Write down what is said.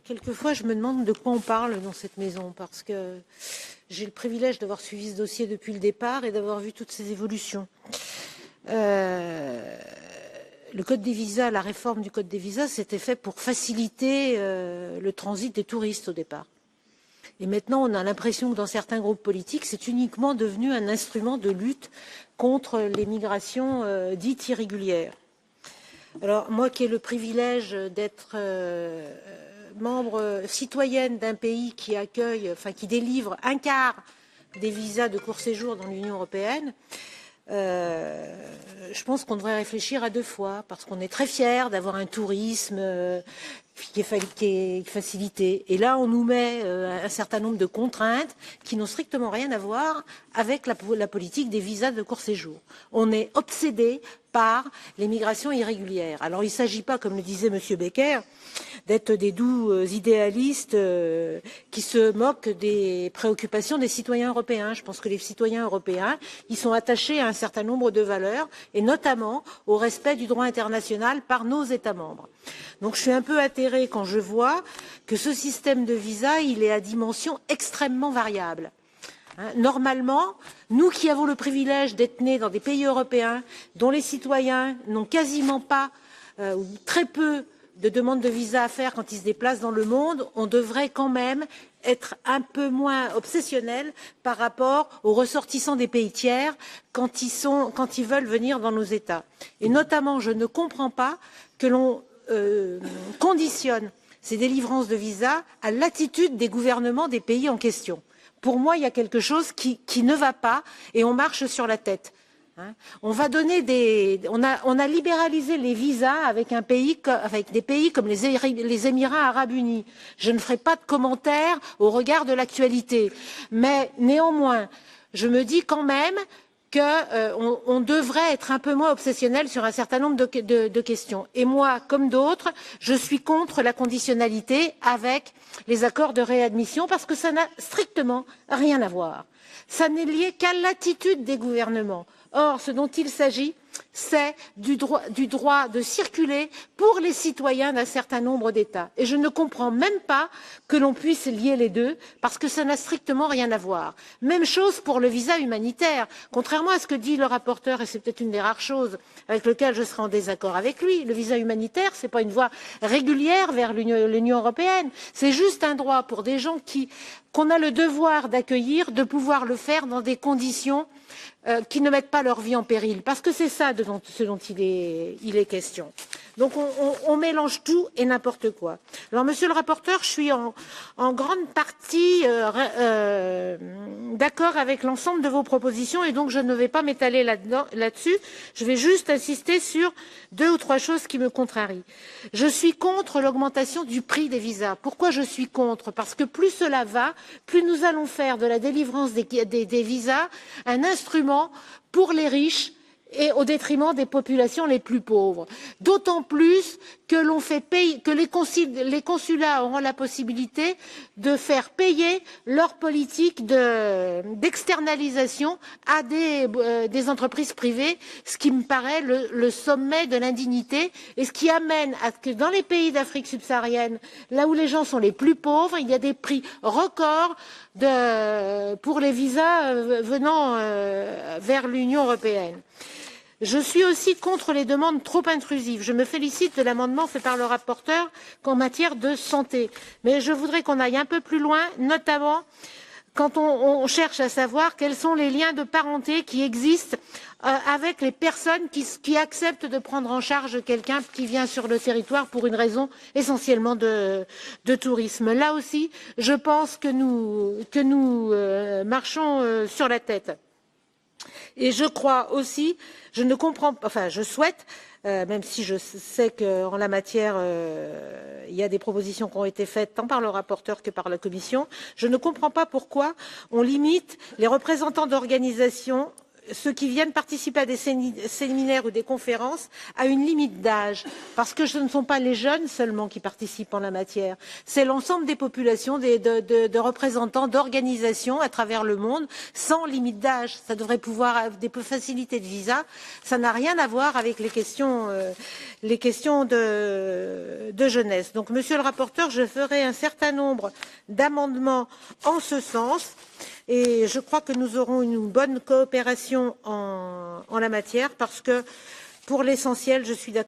Quelquefois, je me demande de quoi on parle dans cette maison, parce que j'ai le privilège d'avoir suivi ce dossier depuis le départ et d'avoir vu toutes ces évolutions. Le code des visas, la réforme du code des visas, c'était fait pour faciliter le transit des touristes au départ. Et maintenant, on a l'impression que dans certains groupes politiques, c'est uniquement devenu un instrument de lutte contre les migrations dites irrégulières. Alors, moi qui ai le privilège d'être membre citoyenne d'un pays qui accueille, enfin qui délivre un quart des visas de court séjour dans l'Union européenne, je pense qu'on devrait réfléchir à deux fois, parce qu'on est très fiers d'avoir un tourisme qui est facilité. Et là, on nous met un certain nombre de contraintes qui n'ont strictement rien à voir avec la politique des visas de court séjour. On est obsédé par les migrations irrégulières. Alors, il ne s'agit pas, comme le disait M. Becker, d'être des doux idéalistes qui se moquent des préoccupations des citoyens européens. Je pense que les citoyens européens, ils sont attachés à un certain nombre de valeurs, et notamment au respect du droit international par nos États membres. Donc je suis un peu atterrée quand je vois que ce système de visa, il est à dimension extrêmement variable. Normalement, nous qui avons le privilège d'être nés dans des pays européens dont les citoyens n'ont quasiment pas ou très peu de demandes de visa à faire quand ils se déplacent dans le monde, on devrait quand même être un peu moins obsessionnel par rapport aux ressortissants des pays tiers quand ils veulent venir dans nos États. Et notamment, je ne comprends pas que l'on conditionne ces délivrances de visas à l'attitude des gouvernements des pays en question. Pour moi, il y a quelque chose qui ne va pas et on marche sur la tête. On va donner on a libéralisé les visas avec des pays comme les Émirats arabes unis. Je ne ferai pas de commentaires au regard de l'actualité, mais néanmoins, je me dis quand même qu'on devrait être un peu moins obsessionnel sur un certain nombre de questions. Et moi, comme d'autres, je suis contre la conditionnalité avec les accords de réadmission parce que ça n'a strictement rien à voir. Ça n'est lié qu'à l'attitude des gouvernements. Or, ce dont il s'agit, c'est du droit de circuler pour les citoyens d'un certain nombre d'États. Et je ne comprends même pas que l'on puisse lier les deux, parce que ça n'a strictement rien à voir. Même chose pour le visa humanitaire. Contrairement à ce que dit le rapporteur, et c'est peut-être une des rares choses avec lesquelles je serai en désaccord avec lui, le visa humanitaire, ce n'est pas une voie régulière vers l'Union européenne. C'est juste un droit pour des gens qu'on a le devoir d'accueillir, de pouvoir le faire dans des conditions qui ne mettent pas leur vie en péril, parce que c'est ça ce dont il est question. Donc on mélange tout et n'importe quoi. Alors monsieur le rapporteur, je suis en grande partie d'accord avec l'ensemble de vos propositions et donc je ne vais pas m'étaler là-dessus. Je vais juste insister sur deux ou trois choses qui me contrarient. Je suis contre l'augmentation du prix des visas. Pourquoi je suis contre? Parce que plus cela va, plus nous allons faire de la délivrance des visas un instrument pour les riches et au détriment des populations les plus pauvres. D'autant plus que l'on fait payer, que les consulats auront la possibilité de faire payer leur politique d'externalisation à des entreprises privées, ce qui me paraît le sommet de l'indignité et ce qui amène à ce que dans les pays d'Afrique subsaharienne, là où les gens sont les plus pauvres, il y a des prix records pour les visas venant vers l'Union européenne. Je suis aussi contre les demandes trop intrusives. Je me félicite de l'amendement fait par le rapporteur en matière de santé. Mais je voudrais qu'on aille un peu plus loin, notamment quand on cherche à savoir quels sont les liens de parenté qui existent avec les personnes qui acceptent de prendre en charge quelqu'un qui vient sur le territoire pour une raison essentiellement de tourisme. Là aussi, je pense que nous marchons sur la tête. Et je crois aussi, je ne comprends pas, enfin je souhaite, même si je sais qu'en la matière, il y a des propositions qui ont été faites tant par le rapporteur que par la Commission, je ne comprends pas pourquoi on limite les représentants d'organisations, ceux qui viennent participer à des séminaires ou des conférences, à une limite d'âge. Parce que ce ne sont pas les jeunes seulement qui participent en la matière, c'est l'ensemble des populations, de représentants d'organisations à travers le monde, sans limite d'âge. Ça devrait pouvoir avoir des facilités de visa. Ça n'a rien à voir avec les questions de de jeunesse. Donc, monsieur le rapporteur, je ferai un certain nombre d'amendements en ce sens et je crois que nous aurons une bonne coopération en la matière parce que, pour l'essentiel, je suis d'accord.